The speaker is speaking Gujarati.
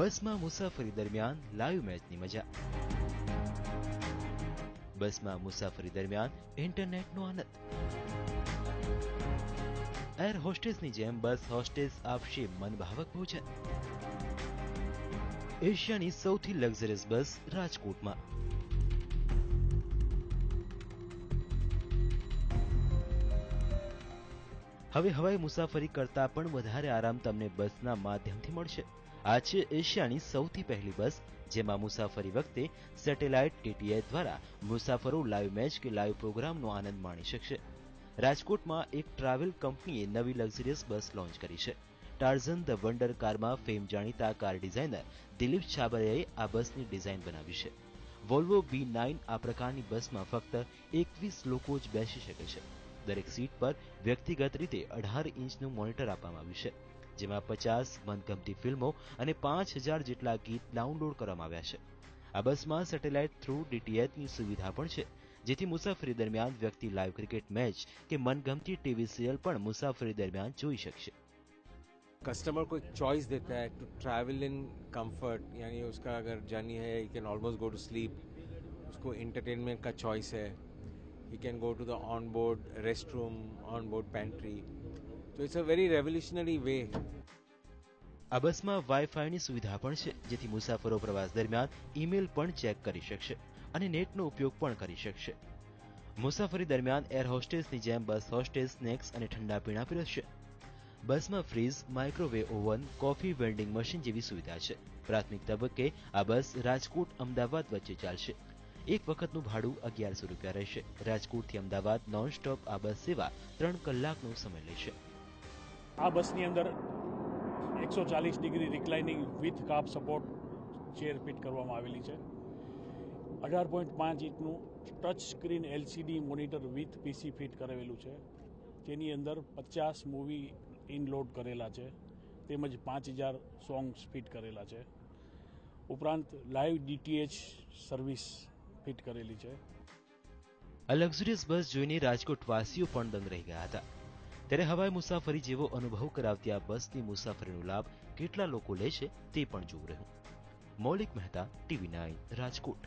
બસમાં મુસાફરી દરમિયાન લાઈવ મેચની મજા. બસમાં મુસાફરી દરમિયાન ઇન્ટરનેટનો આનંદ. એર હોસ્ટેસની જેમ બસ હોસ્ટેસ આપશે મનભાવક ભોજન. એશિયાની સૌથી લક્ઝરિયસ બસ રાજકોટમાં. હવે હવાઈ મુસાફરી કરતા પણ વધારે આરામ તમને બસના માધ્યમથી મળશે. આ છે એશિયાની સૌથી પહેલી બસ જેમાં મુસાફરી વખતે સેટેલાઇટ ટીટીએચ દ્વારા મુસાફરો લાઈવ મેચ કે લાઈવ પ્રોગ્રામનો આનંદ માણી શકશે. રાજકોટમાં એક ટ્રાવેલ કંપનીએ નવી લક્ઝરિયસ બસ લોન્ચ કરી છે. ટાર્ઝન ધ વન્ડર કારમાં ફેમ જાણીતા કાર ડિઝાઇનર દિલીપ છાબરિયાએ આ બસની ડિઝાઇન બનાવી છે. વોલ્વો B9 આ પ્રકારની બસમાં ફક્ત 21 લોકો જ બેસી શકે છે. દરેક સીટ પર વ્યક્તિગત રીતે 18 ઇંચનું મોનિટર આપવામાં આવ્યું છે, જેમાં 50 મનગમતી ફિલ્મો અને 5000 જેટલા ગીત ડાઉનલોડ કરવામાં આવ્યા છે. આ બસમાં સેટેલાઇટ થ્રુ ડીટીએચની સુવિધા પણ છે, જેથી મુસાફરી દરમિયાન વ્યક્તિ લાઈવ ક્રિકેટ મેચ કે મનગમતી ટીવી સિરિયલ પણ मुसाफरी दरमियान જોઈ શકશે. कस्टमर को एक चॉइस देता है टू ट्रैवल इन कंफर्ट, यानी उसका अगर जर्नी है he can almost go to sleep, उसको एंटरटेनमेंट का चॉइस है, he can go to the on board rest room, on board pantry, तो it's a very revolutionary way. આ બસમાં વાઈફાઈની સુવિધા પણ છે, જેથી મુસાફરો પ્રવાસ દરમિયાન ઈમેલ પણ ચેક કરી શકશે અને નેટનો ઉપયોગ પણ કરી શકશે. મુસાફરી દરમિયાન એર હોસ્ટેસની જેમ બસ હોસ્ટેસ સ્નેક્સ અને ઠંડા પીણા પીરસશે. બસમાં fridge, microwave oven, coffee vending machine જેવી સુવિધા છે. પ્રાથમિક તબક્કે આ બસ રાજકોટ અમદાવાદ વચ્ચે ચાલશે. એક વખતનું ભાડું 1100 રૂપિયા રહેશે. રાજકોટથી અમદાવાદ નોન સ્ટોપ આ બસ સેવા 3 કલાકનો સમય લેશે. આ બસની અંદર 140 degree reclining with cup support chair fit કરવામાં આવેલી છે. 18.5 ઇંચનું touch screen LCD monitor with PC fit કરેલું છે, જેની અંદર 50 મૂવી ઇનલોડ કરેલા છે, તેમજ 5000 સોંગ્સ ફિટ કરેલા છે. ઉપરાંત લાઈવ DTH સર્વિસ ફિટ કરેલી છે. આ લક્ઝરિયસ બસ જોઈને રાજકોટવાસીઓ પણ દંગ રહી ગયા હતા. ત્યારે હવાઈ મુસાફરી જેવો અનુભવ કરાવતી આ બસની મુસાફરીનો લાભ કેટલા લોકો લે છે તે પણ જોવું રહ્યું. મૌલિક મહેતા, TV9 રાજકોટ.